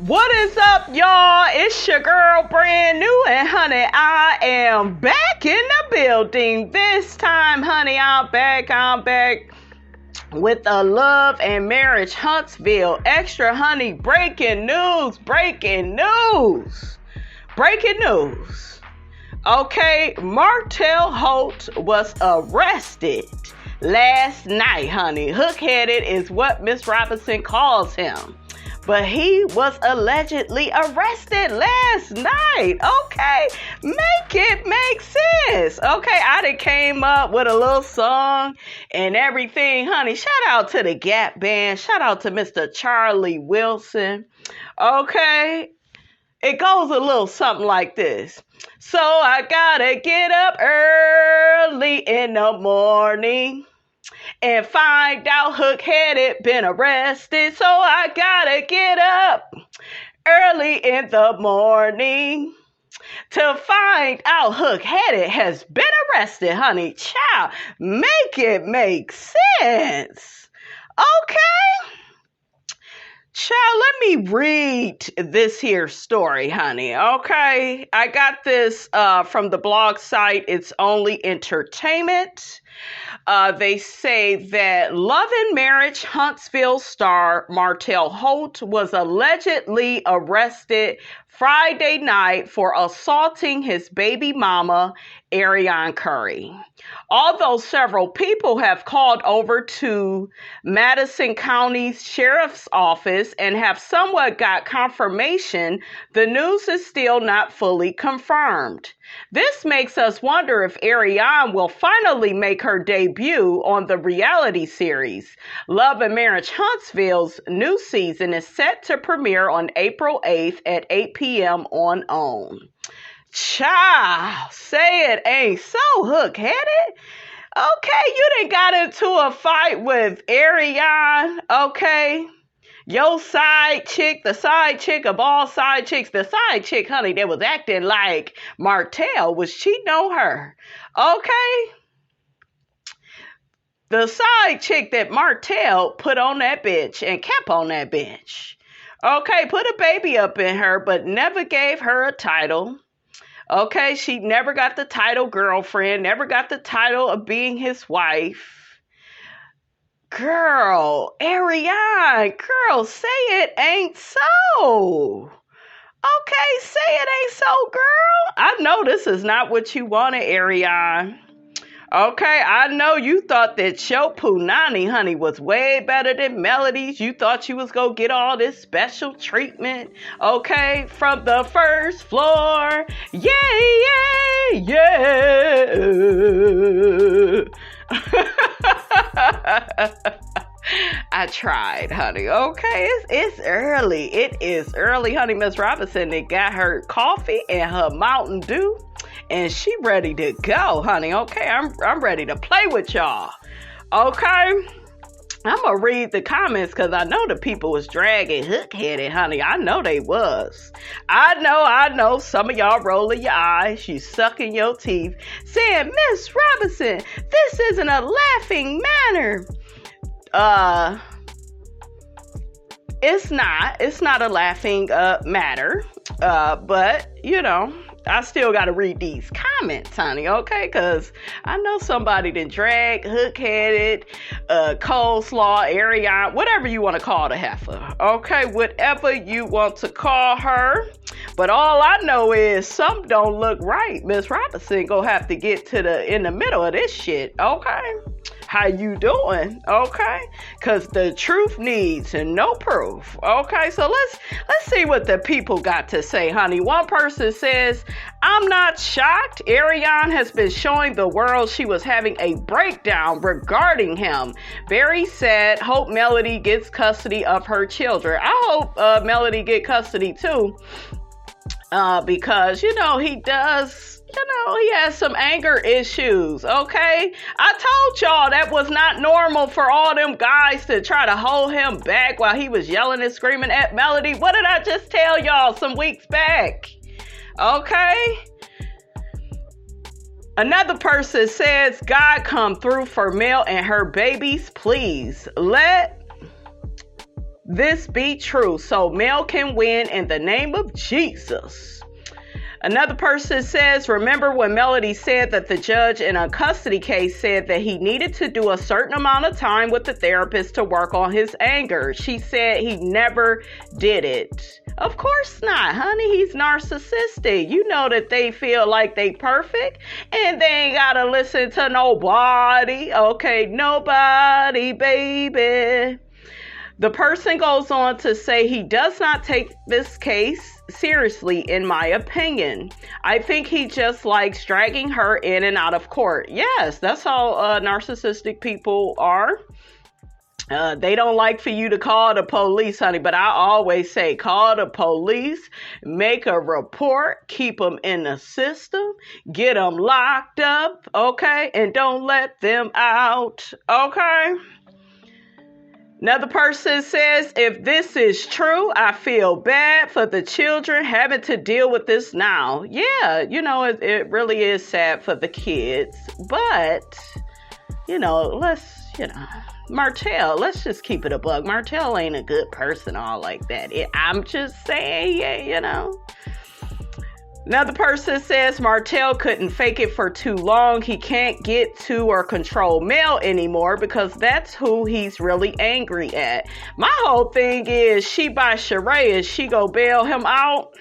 What is up, y'all? It's your girl, brand new, and honey, I am back in the building. This time, honey, I'm back with a love and marriage Huntsville extra, honey. Breaking news. Okay, Martell Holt was arrested last night, honey. Hook-headed is what Miss Robinson calls him. But he was allegedly arrested last night. Okay, make it make sense. Okay, I done came up with a little song and everything, honey. Shout out to the Gap Band. Shout out to Mr. Charlie Wilson. Okay, it goes a little something like this. So I gotta get up early in the morning and find out Hook-headed been arrested. So I gotta get up early in the morning to find out Hook-headed has been arrested, honey. Child, make it make sense. Okay? Child, let me read this here story, honey. Okay? I got this from the blog site It's Only Entertainment. They say that Love and Marriage Huntsville star Martell Holt was allegedly arrested Friday night for assaulting his baby mama, Arionne Curry. Although several people have called over to Madison County's Sheriff's Office and have somewhat got confirmation, the news is still not fully confirmed. This makes us wonder if Arionne will finally make her debut on the reality series. Love and Marriage Huntsville's new season is set to premiere on April 8th at 8 p.m. on OWN. Child, say it ain't so, Hook-headed. Okay, you done got into a fight with Arionne, okay? Your side chick, the side chick of all side chicks, the side chick, honey, that was acting like Martell was cheating on her, okay? The side chick that Martell put on that bitch and kept on that bitch, okay? Put a baby up in her, but never gave her a title. Okay, she never got the title girlfriend, never got the title of being his wife. Girl, Arionne, girl, say it ain't so. Okay, say it ain't so, girl. I know this is not what you wanted, Arionne. Okay, I know you thought that your punani, honey, was way better than Melody's. You thought you was gonna get all this special treatment, okay, from the first floor. Yeah. I tried, honey. Okay, it's early. It is early, honey. Miss Robinson, they got her coffee and her Mountain Dew, and she ready to go, honey. Okay, I'm ready to play with y'all. Okay, I'm gonna read the comments because I know the people was dragging Hook-headed, honey. I know they was. I know. Some of y'all rolling your eyes, you sucking your teeth, saying, Miss Robinson, this isn't a laughing matter. It's not a laughing matter, but you know, I still got to read these comments, honey, okay? Because I know somebody done drag Hook-headed, coleslaw, Arionne, whatever you want to call the heifer, okay? Whatever you want to call her. But all I know is something don't look right. Miss Robinson gonna have to get in the middle of this shit, okay? How you doing? Okay, because the truth needs no proof. Okay, so let's see what the people got to say, honey. One person says, I'm not shocked. Arionne has been showing the world she was having a breakdown regarding him. Very sad. Hope Melody gets custody of her children. I hope Melody get custody too, because you know he does. You know, he has some anger issues, okay? I told y'all that was not normal for all them guys to try to hold him back while he was yelling and screaming at Melody. What did I just tell y'all some weeks back? Okay? Another person says, God come through for Mel and her babies, please. Let this be true so Mel can win in the name of Jesus. Another person says, remember when Melody said that the judge in a custody case said that he needed to do a certain amount of time with the therapist to work on his anger? She said he never did it. Of course not, honey. He's narcissistic. You know that they feel like they perfect and they ain't gotta listen to nobody. Okay, nobody, baby. The person goes on to say he does not take this case seriously, in my opinion. I think he just likes dragging her in and out of court. Yes, that's how narcissistic people are. They don't like for you to call the police, honey, but I always say call the police, make a report, keep them in the system, get them locked up, okay, and don't let them out, okay? Another person says, if this is true, I feel bad for the children having to deal with this now. Yeah, you know, it really is sad for the kids. But, Martell, let's just keep it a bug. Martell ain't a good person all like that. I'm just saying, yeah. Another person says Martell couldn't fake it for too long. He can't get to or control Mel anymore because that's who he's really angry at. My whole thing is, she by Sheree, is she go bail him out?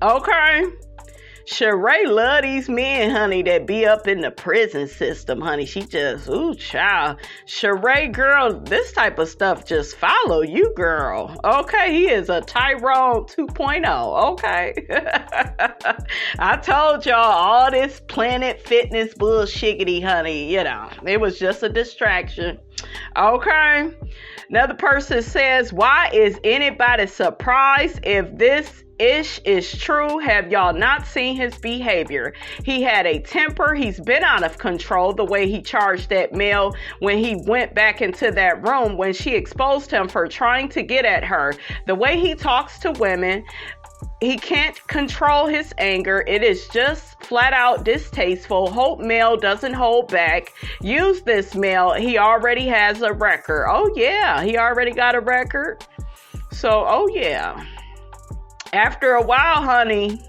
Okay. Sheree love these men, honey, that be up in the prison system, honey. She just, ooh, child. Sheree, girl, this type of stuff just follow you, girl. Okay, he is a Tyrone 2.0, okay? I told y'all all this Planet Fitness bullshiggity, honey, it was just a distraction. Okay. Another person says, why is anybody surprised if this ish is true? Have y'all not seen his behavior? He had a temper. He's been out of control. The way he charged that Mel when he went back into that room when she exposed him for trying to get at her. The way he talks to women. He can't control his anger. It is just flat out distasteful. Hope Mel doesn't hold back. Use this Mel. He already has a record. Oh yeah, he already got a record. So, oh yeah. After a while, honey,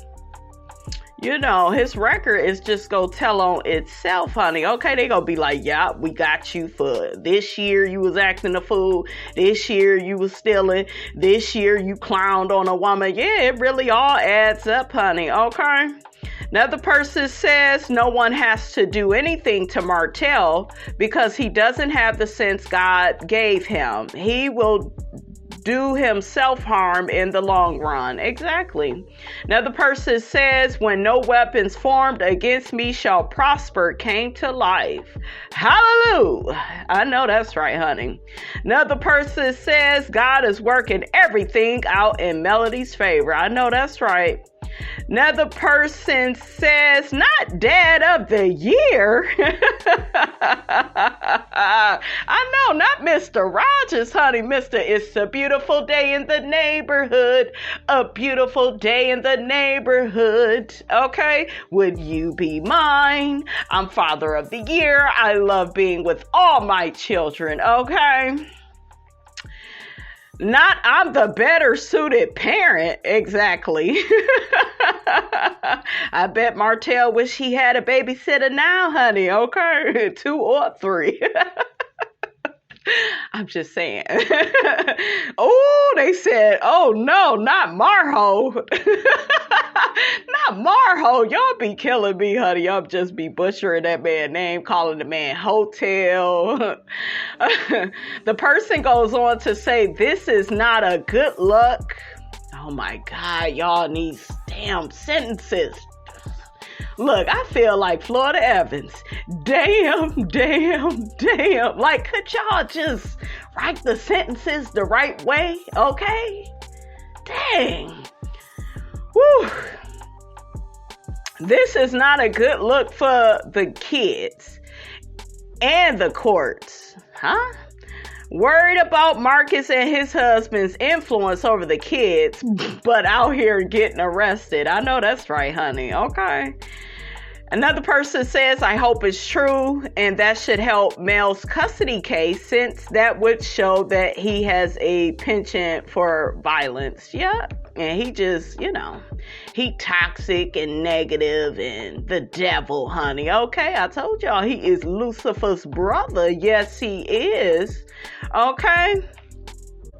his record is just gonna tell on itself, honey. Okay, they gonna be like, yeah, we got you for this year you was acting a fool. This year you was stealing. This year you clowned on a woman. Yeah, it really all adds up, honey. Okay. Another person says no one has to do anything to Martell because he doesn't have the sense God gave him. He will do himself harm in the long run. Exactly. Another person says, when no weapons formed against me shall prosper came to life. Hallelujah. I know that's right, honey. Another person says, God is working everything out in Melody's favor. I know that's right. Another person says, not dad of the year. I know, not Mr. Rogers, honey. It's a beautiful day in the neighborhood. A beautiful day in the neighborhood. Okay? Would you be mine? I'm father of the year. I love being with all my children. Okay? Not I'm the better suited parent. Exactly. I bet Martell wish he had a babysitter now, honey. Okay. 2 or 3. I'm just saying. Oh, they said, oh no, not Marho. Not Marho. Y'all be killing me, honey. Y'all just be butchering that man's name, calling the man Hotel. The person goes on to say, this is not a good look. Oh my God, y'all need damn sentences. Look, I feel like Florida Evans. Damn. Like, could y'all just write the sentences the right way? Okay? Dang. Whew. This is not a good look for the kids and the courts. Huh? Worried about Marcus and his husband's influence over the kids, but out here getting arrested. I know that's right, honey. Okay. Another person says, I hope it's true, and that should help Mel's custody case since that would show that he has a penchant for violence. Yeah, and he just, he toxic and negative and the devil, honey. Okay, I told y'all he is Lucifer's brother. Yes, he is. Okay.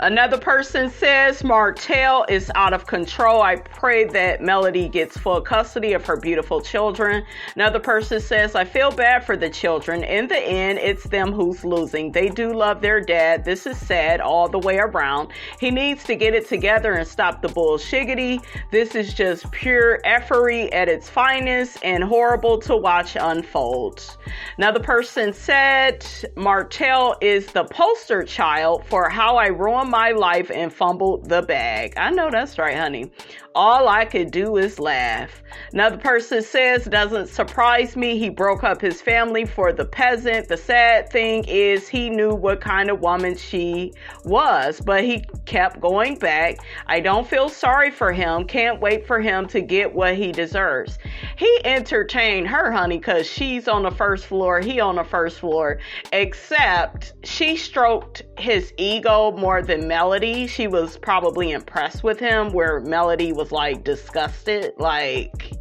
Another person says, Martell is out of control. I pray that Melody gets full custody of her beautiful children. Another person says, I feel bad for the children. In the end, it's them who's losing. They do love their dad. This is sad all the way around. He needs to get it together and stop the bullshiggity. This is just pure effery at its finest and horrible to watch unfold. Another person said, Martell is the poster child for how I ruined my life and fumbled the bag. I know that's right, honey. All I could do is laugh. Another person says, doesn't surprise me. He broke up his family for the peasant. The sad thing is he knew what kind of woman she was, but he kept going back. I don't feel sorry for him. Can't wait for him to get what he deserves. He entertained her, honey, because she's on the first floor, he on the first floor, except she stroked his ego more than Melody. She was probably impressed with him, where Melody was like disgusted, like,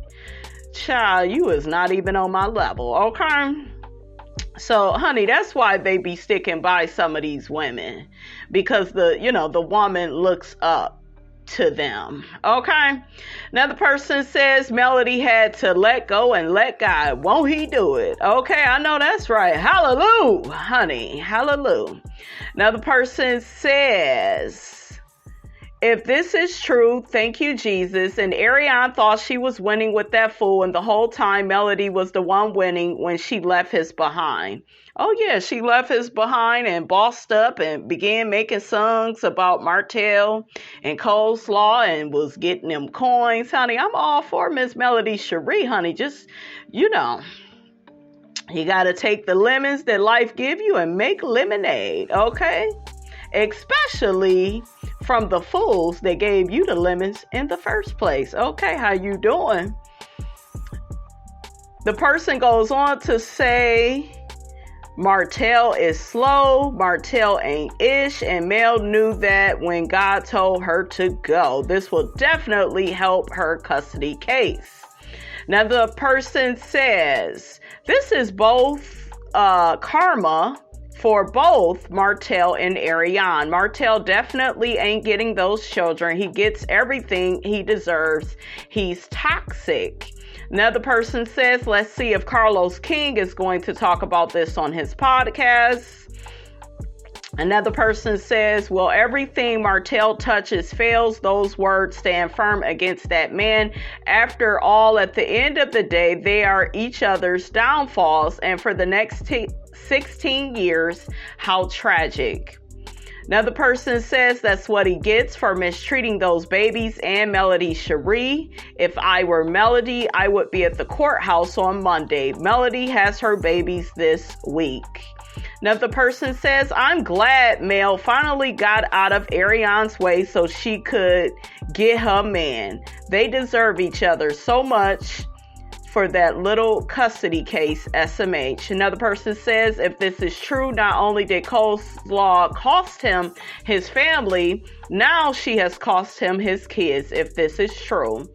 child, you is not even on my level. Okay, so honey, that's why they be sticking by some of these women, because the woman looks up to them. Okay, another person says Melody had to let go and let God. Won't he do it? Okay, I know that's right. Hallelujah, honey. Hallelujah. Another person says, if this is true, thank you, Jesus. And Arionne thought she was winning with that fool, and the whole time Melody was the one winning when she left his behind. Oh yeah, she left his behind and bossed up and began making songs about Martell and coleslaw and was getting them coins, honey. I'm all for Miss Melody Cherie, honey. Just, you got to take the lemons that life give you and make lemonade, okay? Especially from the fools that gave you the lemons in the first place. Okay, how you doing? The person goes on to say, Martell is slow, Martell ain't ish, and Mel knew that when God told her to go. This will definitely help her custody case. Now the person says, this is both karma for both Martell and Arionne. Martell definitely ain't getting those children. He gets everything he deserves. He's toxic. Another person says, let's see if Carlos King is going to talk about this on his podcast. Another person says, well, everything Martell touches fails. Those words stand firm against that man. After all, at the end of the day, they are each other's downfalls. And for the next 16 years, how tragic. Another person says that's what he gets for mistreating those babies and Melody Cherie. If I were Melody, I would be at the courthouse on Monday. Melody has her babies this week. Another person says, I'm glad Mel finally got out of Arionne's way so she could get her man. They deserve each other so much for that little custody case, SMH. Another person says, if this is true, not only did coleslaw cost him his family, now she has cost him his kids, if this is true.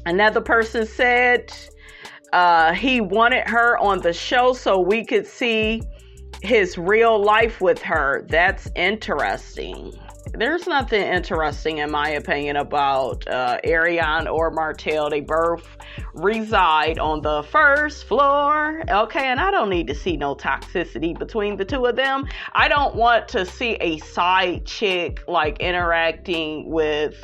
Another person said he wanted her on the show so we could see his real life with her. That's interesting. There's nothing interesting, in my opinion, about Arionne or Martell. They both reside on the first floor. Okay, and I don't need to see no toxicity between the two of them. I don't want to see a side chick like interacting with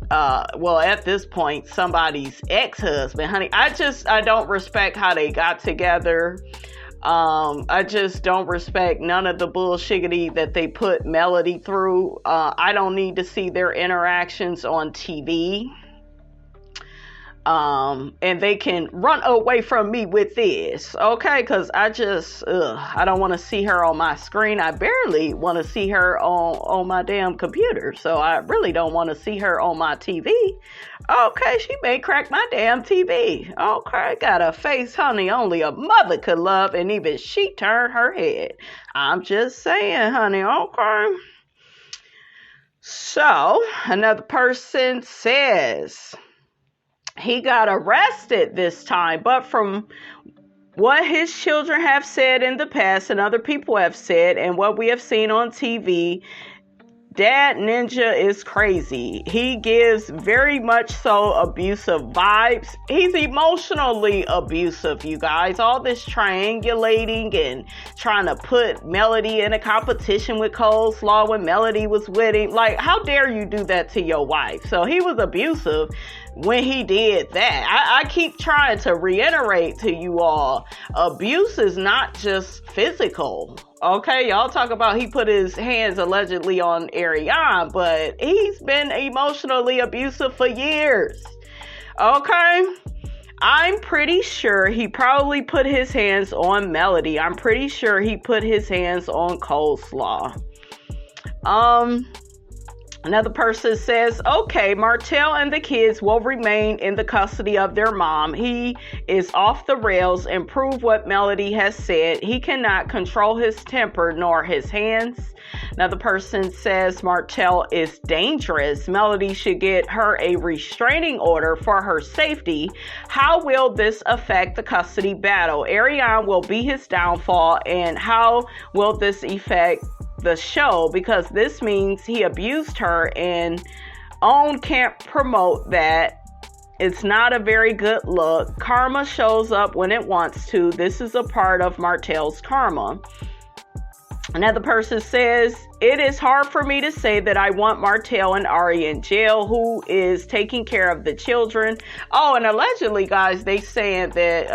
at this point, somebody's ex-husband, honey. I don't respect how they got together. I just don't respect none of the bullshiggity that they put Melody through. I don't need to see their interactions on TV. And they can run away from me with this, okay? Because I don't want to see her on my screen. I barely want to see her on my damn computer, so I really don't want to see her on my TV. Okay, she may crack my damn TV. Okay, got a face, honey, only a mother could love, and even she turned her head. I'm just saying, honey, okay? So, another person says he got arrested this time, but from what his children have said in the past and other people have said and what we have seen on TV, Dad Ninja is crazy. He gives very much so abusive vibes. He's emotionally abusive, you guys. All this triangulating and trying to put Melody in a competition with Coleslaw when Melody was with him. Like, how dare you do that to your wife? So he was abusive when he did that. I keep trying to reiterate to you all, abuse is not just physical. Okay, y'all talk about he put his hands allegedly on Arionne, but he's been emotionally abusive for years. Okay? I'm pretty sure he probably put his hands on Melody. I'm pretty sure he put his hands on Coleslaw. Another person says, okay, Martell and the kids will remain in the custody of their mom. He is off the rails and prove what Melody has said. He cannot control his temper nor his hands. Another person says Martell is dangerous. Melody should get her a restraining order for her safety. How will this affect the custody battle? Arionne will be his downfall, and how will this affect the show? Because this means he abused her, and OWN can't promote that. It's not a very good look. Karma shows up when it wants to. This is a part of Martell's karma. Another person says, it is hard for me to say that I want Martell and Ari in jail, who is taking care of the children. Oh, and allegedly, guys, they saying that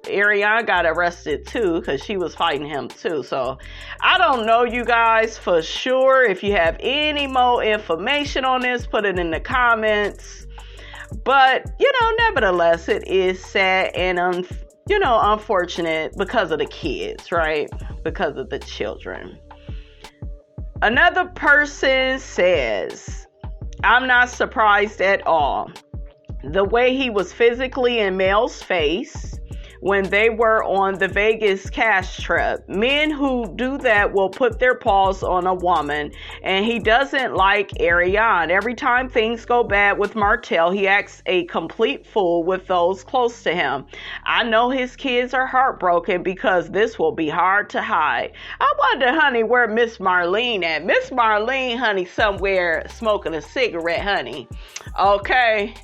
Arionne got arrested too, because she was fighting him too. So I don't know, you guys, for sure. If you have any more information on this, put it in the comments. But, nevertheless, it is sad and unfortunate because of the kids, right? Because of the children. Another person says, I'm not surprised at all. The way he was physically in Mel's face when they were on the Vegas cash trip. Men who do that will put their paws on a woman, and he doesn't like Arionne. Every time things go bad with Martell, he acts a complete fool with those close to him. I know his kids are heartbroken because this will be hard to hide. I wonder, honey, where Miss Marlene at? Miss Marlene, honey, somewhere smoking a cigarette, honey. Okay?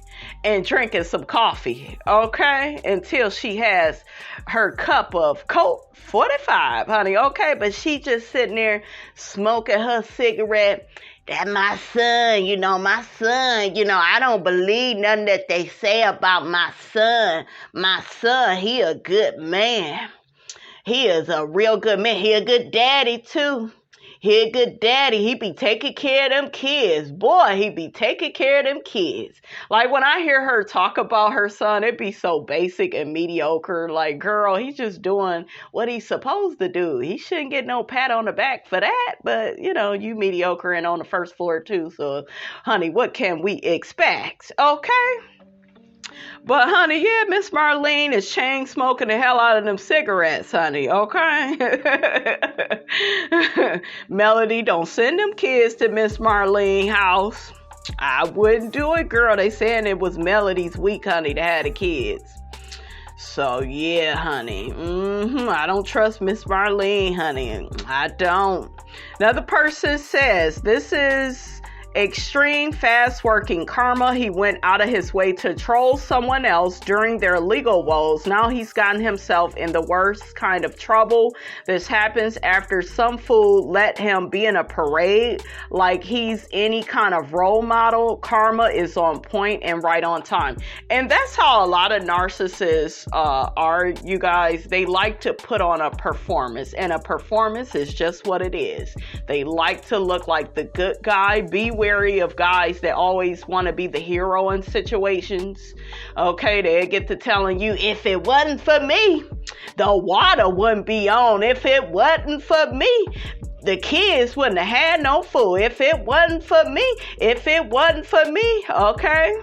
And drinking some coffee, okay? Until she has her cup of Coke 45, honey, okay? But she just sitting there smoking her cigarette. That my son, my son, I don't believe nothing that they say about my son. My son, he a good man. He is a real good man. He a good daddy, too. He a good daddy. He be taking care of them kids. Boy, he be taking care of them kids. Like, when I hear her talk about her son, it be so basic and mediocre. Like, girl, he's just doing what he's supposed to do. He shouldn't get no pat on the back for that. But, you mediocre and on the first floor, too. So, honey, what can we expect? Okay? But, honey, yeah, Miss Marlene is chain smoking the hell out of them cigarettes, honey, okay? Melody, don't send them kids to Miss Marlene's house. I wouldn't do it, girl. They saying it was Melody's week, honey, to have the kids. So, yeah, honey. I don't trust Miss Marlene, honey. I don't. Another person says, this is extreme fast working karma. He went out of his way to troll someone else during their legal woes. Now he's gotten himself in the worst kind of trouble. This happens after some fool let him be in a parade like he's any kind of role model. Karma is on point and right on time. And that's how a lot of narcissists are, you guys. They like to put on a performance, and a performance is just what it is. They like to look like the good guy, be wary of guys that always want to be the hero in situations. Okay, they get to telling you, if it wasn't for me, the water wouldn't be on. If it wasn't for me, the kids wouldn't have had no food. If it wasn't for me, okay?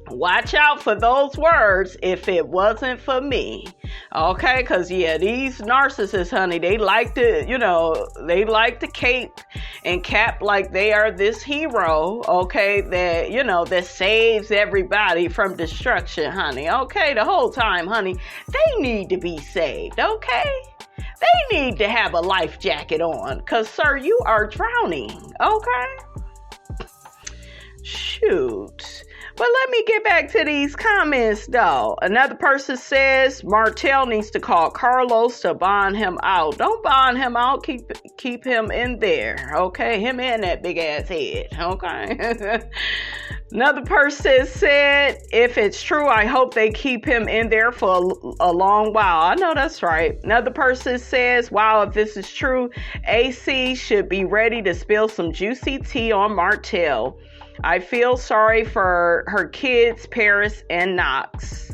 Watch out for those words, if it wasn't for me. Okay, because yeah, these narcissists, honey, they like to cape and cap like they are this hero, okay, that saves everybody from destruction, honey. Okay, the whole time, honey, they need to be saved, okay? They need to have a life jacket on, because, sir, you are drowning, okay? Shoot. But let me get back to these comments, though. Another person says Martell needs to call Carlos to bond him out. Don't bond him out. Keep him in there, okay? Him and that big-ass head, okay? Another person said, if it's true, I hope they keep him in there for a long while. I know that's right. Another person says, wow, if this is true, AC should be ready to spill some juicy tea on Martell. I feel sorry for her kids, Paris and Knox.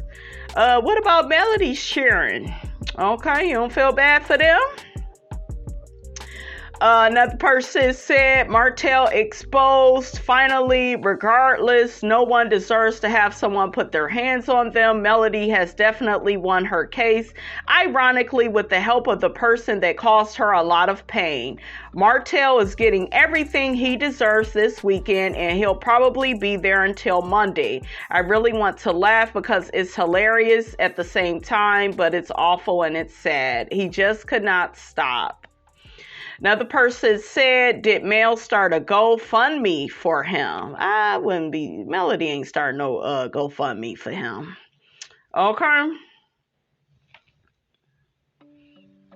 What about Melody Sharon? Okay, you don't feel bad for them? Another person said, Martell exposed. Finally, regardless, no one deserves to have someone put their hands on them. Melody has definitely won her case, ironically with the help of the person that caused her a lot of pain. Martell is getting everything he deserves this weekend, and he'll probably be there until Monday. I really want to laugh because it's hilarious at the same time, but it's awful and it's sad. He just could not stop. Another person said, did Mel start a GoFundMe for him? Melody ain't starting no GoFundMe for him. Okay.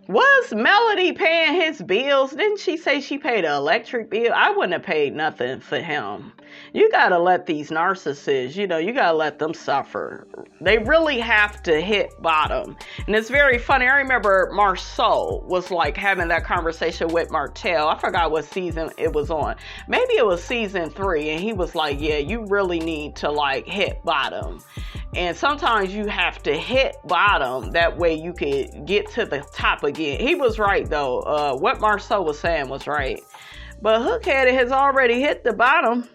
Was Melody paying his bills? Didn't she say she paid an electric bill? I wouldn't have paid nothing for him. You got to let these narcissists, you got to let them suffer. They really have to hit bottom. And it's very funny. I remember Marceau was like having that conversation with Martell. I forgot what season it was on. Maybe it was season 3. And he was like, yeah, you really need to like hit bottom. And sometimes you have to hit bottom. That way you could get to the top again. He was right, though. What Marceau was saying was right. But Hookheaded has already hit the bottom.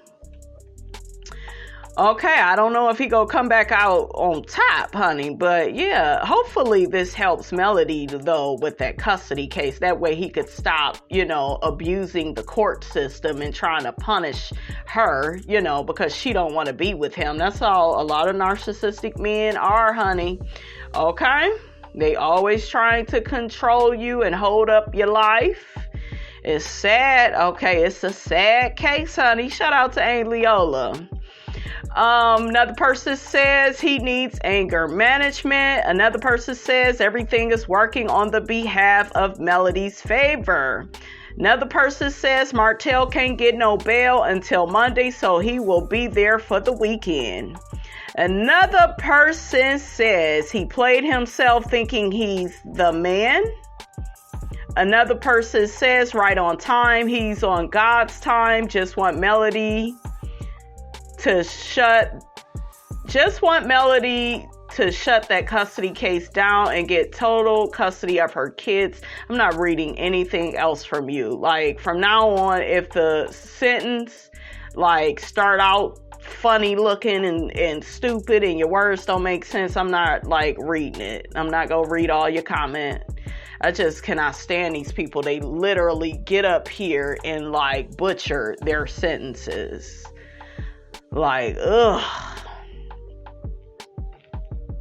Okay, I don't know if he gonna come back out on top, honey. But yeah, hopefully this helps Melody, though, with that custody case. That way he could stop, abusing the court system and trying to punish her, because she don't want to be with him. That's all a lot of narcissistic men are, honey. Okay? They always trying to control you and hold up your life. It's sad. Okay, it's a sad case, honey. Shout out to Aunt Leola. Another person says he needs anger management. Another person says everything is working on the behalf of Melody's favor. Another person says Martell can't get no bail until Monday, so he will be there for the weekend. Another person says he played himself thinking he's the man. Another person says right on time, he's on God's time, just want Melody to shut that custody case down and get total custody of her kids. I'm not reading anything else from you. Like, from now on, if the sentence start out funny looking and stupid and your words don't make sense, I'm not reading it. I'm not gonna read all your comment. I just cannot stand these people. They literally get up here and butcher their sentences. Ugh.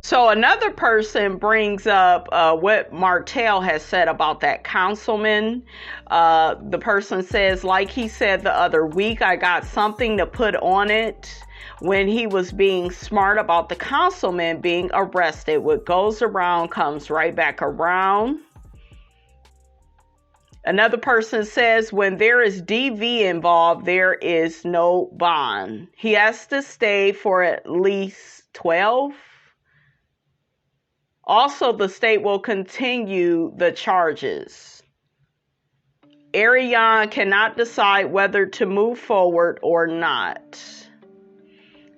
So another person brings up what Martell has said about that councilman. The person says, like he said the other week, I got something to put on it when he was being smart about the councilman being arrested. What goes around comes right back around. Another person says, when there is DV involved, there is no bond. He has to stay for at least 12. Also, the state will continue the charges. Arionne cannot decide whether to move forward or not.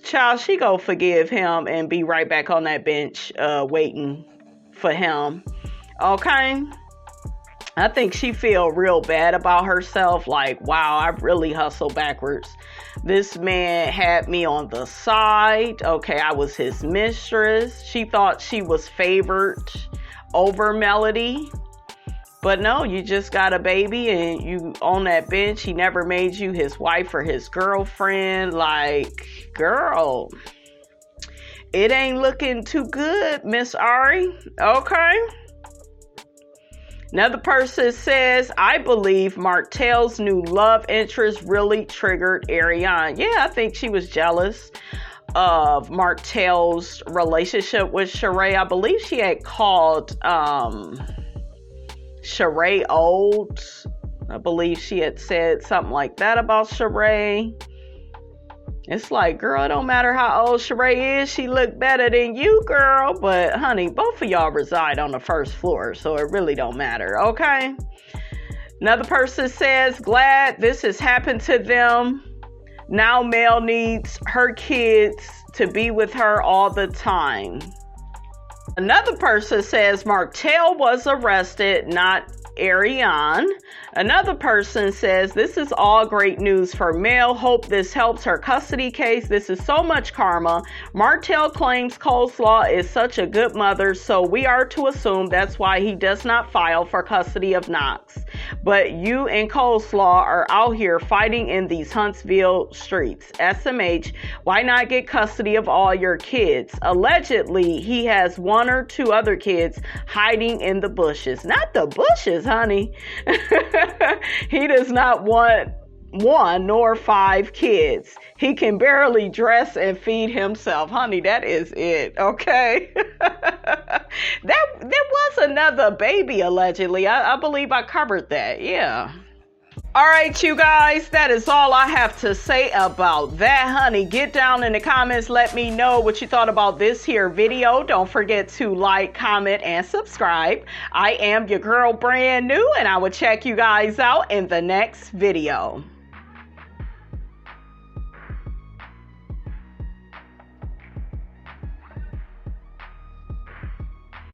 Child, she go forgive him and be right back on that bench waiting for him. Okay? I think she feel real bad about herself. Like, wow, I really hustled backwards. This man had me on the side. Okay, I was his mistress. She thought she was favored over Melody. But no, you just got a baby and you on that bench. He never made you his wife or his girlfriend. Like, girl, it ain't looking too good, Miss Ari. Okay. Another person says, I believe Martell's new love interest really triggered Arionne. Yeah, I think she was jealous of Martell's relationship with Sheree. I believe she had called Sheree old. I believe she had said something like that about Sheree. It's like, girl, it don't matter how old Sheree is. She look better than you, girl. But, honey, both of y'all reside on the first floor, so it really don't matter, okay? Another person says, glad this has happened to them. Now Mel needs her kids to be with her all the time. Another person says Martell was arrested, not Arionne. Another person says, this is all great news for Mel. Hope this helps her custody case. This is so much karma. Martell claims Coleslaw is such a good mother, so we are to assume that's why he does not file for custody of Knox. But you and Coleslaw are out here fighting in these Huntsville streets. SMH, why not get custody of all your kids? Allegedly, he has one or two other kids hiding in the bushes. Not the bushes, honey. He does not want one nor five kids. He can barely dress and feed himself. Honey, that is it, okay? There was another baby, allegedly. I believe I covered that, yeah. All right, you guys, that is all I have to say about that, honey. Get down in the comments. Let me know what you thought about this here video. Don't forget to like, comment, and subscribe. I am your girl, brand new, and I will check you guys out in the next video.